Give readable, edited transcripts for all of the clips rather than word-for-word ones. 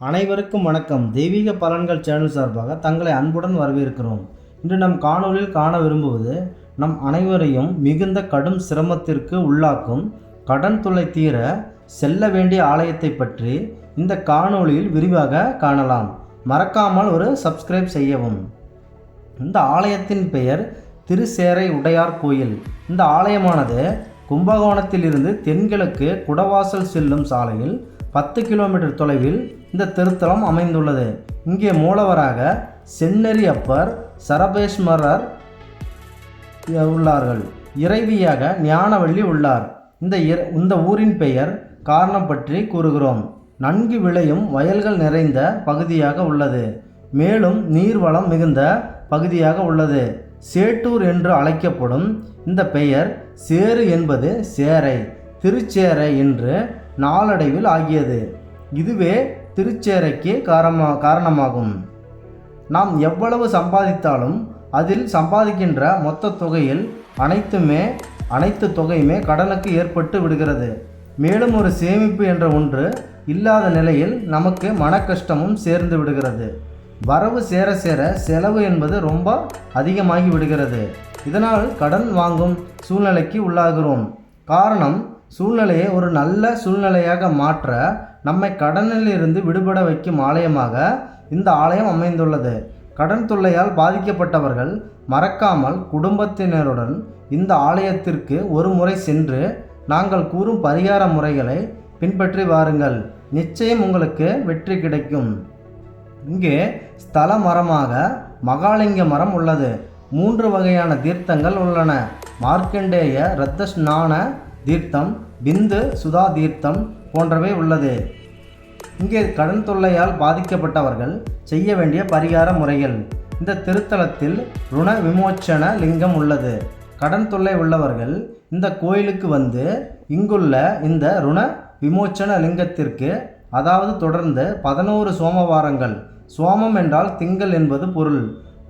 அனைவருக்கும் வணக்கம். தெய்வீக பலன்கள் சேனல் சார்பாக தங்களை அன்புடன் வரவேற்கிறோம். இன்று நம் காணொளியில் காண விரும்புவது நம் அனைவரையும் மிகுந்த கடும் சிரமத்திற்கு உள்ளாக்கும் கடன் தொல்லை தீர செல்ல வேண்டிய ஆலயத்தை பற்றி இந்த காணொளியில் விரிவாக காணலாம். மறக்காமல் ஒரு சப்ஸ்கிரைப் செய்யவும். இந்த ஆலயத்தின் பெயர் திருச்சேறை உடையார் கோயில். இந்த ஆலயமானது கும்பகோணத்திலிருந்து தென்கிழக்கு குடவாசல் செல்லும் சாலையில் 10 கிலோமீட்டர் தொலைவில் இந்த திருத்தலம் அமைந்துள்ளது. இங்கே மூலவராக செந்நெறி அப்பர் சரபேஸ்வரர் உள்ளார்கள். இறைவியாக ஞானவள்ளி உள்ளார். இந்த ஊரின் பெயர் காரணம் பற்றி கூறுகிறோம். நன்கு விளையும் வயல்கள் நிறைந்த பகுதியாக உள்ளது. மேலும் நீர்வளம் மிகுந்த பகுதியாக உள்ளது. சேட்டூர் என்று அழைக்கப்படும் இந்த பெயர் சேறு என்பது சேரை, திருச்சேரை என்று நாளடைவில் ஆகியது. இதுவே திருச்சேரைக்கு காரணமாகும். நாம் எவ்வளவு சம்பாதித்தாலும் அதில் சம்பாதிக்கின்ற மொத்த தொகையில் அனைத்து தொகையுமே கடனுக்கு ஏற்பட்டு விடுகிறது. மேலும் ஒரு சேமிப்பு என்ற ஒன்று இல்லாத நிலையில் நமக்கு மன கஷ்டமும் சேர்ந்து விடுகிறது. வரவு சேர சேர செலவு என்பது ரொம்ப அதிகமாகி விடுகிறது. இதனால் கடன் வாங்கும் சூழ்நிலைக்கு உள்ளாகிறோம். காரணம், சூழ்நிலையை ஒரு நல்ல சூழ்நிலையாக மாற்ற நம்மை கடனில் இருந்து விடுபட வைக்கும் ஆலயமாக இந்த ஆலயம் அமைந்துள்ளது. கடன் தொல்லையால் பாதிக்கப்பட்டவர்கள் மறக்காமல் குடும்பத்தினருடன் இந்த ஆலயத்திற்கு ஒரு முறை சென்று நாங்கள் கூறும் பரிகார முறைகளை பின்பற்றி வாருங்கள். நிச்சயம் உங்களுக்கு வெற்றி கிடைக்கும். இங்கே ஸ்தல மரமாக மகாலிங்க மரம் உள்ளது. 3 வகையான தீர்த்தங்கள் உள்ளன. மார்க்கண்டேய இரத்த ஸ்நான தீர்த்தம், பிந்து சுதா தீர்த்தம் போன்றவை உள்ளது. இங்கே கடன் தொல்லையால் பாதிக்கப்பட்டவர்கள் செய்ய வேண்டிய பரிகார முறைகள். இந்த திருத்தலத்தில் ருண விமோச்சன லிங்கம் உள்ளது. கடன் தொல்லை உள்ளவர்கள் இந்த கோயிலுக்கு வந்து இங்குள்ள இந்த ருண விமோச்சன லிங்கத்திற்கு தொடர்ந்து 11 சோமவாரங்கள், சோமம் என்றால் திங்கள் என்பது பொருள்,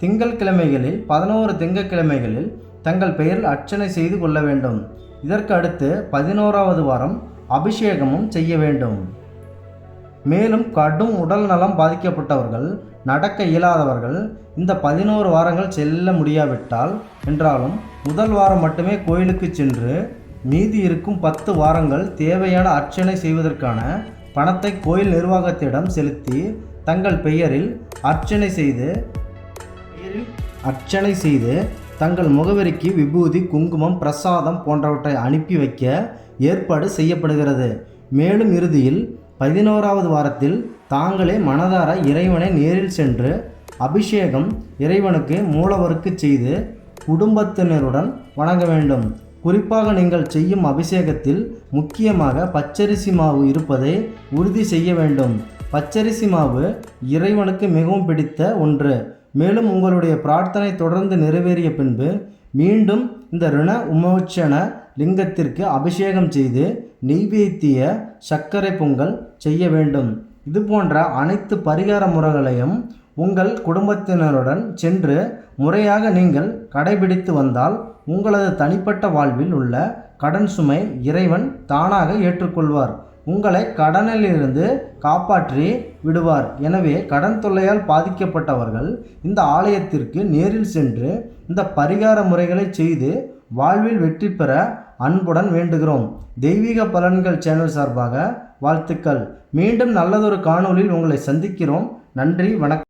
திங்கள் கிழமைகளில் 11 திங்கட்கிழமைகளில் தங்கள் பெயரில் அர்ச்சனை செய்து கொள்ள வேண்டும். இதற்கு அடுத்து 11வது வாரம் அபிஷேகமும் செய்ய வேண்டும். மேலும் கடும் உடல் நலம் பாதிக்கப்பட்டவர்கள், நடக்க இயலாதவர்கள் இந்த 11 வாரங்கள் செல்ல முடியாவிட்டால் என்றாலும் முதல் வாரம் மட்டுமே கோயிலுக்கு சென்று மீதி இருக்கும் 10 வாரங்கள் தேவையான அர்ச்சனை செய்வதற்கான பணத்தை கோயில் நிர்வாகத்திடம் செலுத்தி தங்கள் பெயரில் அர்ச்சனை செய்து தங்கள் முகவரிக்கு விபூதி, குங்குமம், பிரசாதம் போன்றவற்றை அனுப்பி வைக்க ஏற்பாடு செய்யப்படுகிறது. மேலும் இறுதியில் 11வது வாரத்தில் தாங்களே மனதார இறைவனை நேரில் சென்று அபிஷேகம் இறைவனுக்கு மூலவருக்கு செய்து குடும்பத்தினருடன் வணங்க வேண்டும். குறிப்பாக நீங்கள் செய்யும் அபிஷேகத்தில் முக்கியமாக பச்சரிசி மாவு இருப்பதை உறுதி செய்ய வேண்டும். பச்சரிசி மாவு இறைவனுக்கு மிகவும் பிடித்த ஒன்று. மேலும் உங்களுடைய பிரார்த்தனை தொடர்ந்து நிறைவேறிய பின்பு மீண்டும் இந்த ருண விமோச்சன லிங்கத்திற்கு அபிஷேகம் செய்து நெய்வேத்திய சர்க்கரை பொங்கல் செய்ய வேண்டும். இது போன்ற அனைத்து பரிகார முறைகளையும் உங்கள் குடும்பத்தினருடன் சென்று முறையாக நீங்கள் கடைபிடித்து வந்தால் உங்களது தனிப்பட்ட வாழ்வில் உள்ள கடன் சுமை இறைவன் தானாக ஏற்றுக்கொள்வார். உங்களை கடனிலிருந்து காப்பாற்றி விடுவார். எனவே கடன் தொல்லையால் பாதிக்கப்பட்டவர்கள் இந்த ஆலயத்திற்கு நேரில் சென்று இந்த பரிகார முறைகளை செய்து வாழ்வில் வெற்றி பெற அன்புடன் வேண்டுகிறோம். தெய்வீக பலன்கள் சேனல் சார்பாக வாழ்த்துக்கள். மீண்டும் நல்லதொரு காணொளியில் உங்களை சந்திக்கிறோம். நன்றி, வணக்கம்.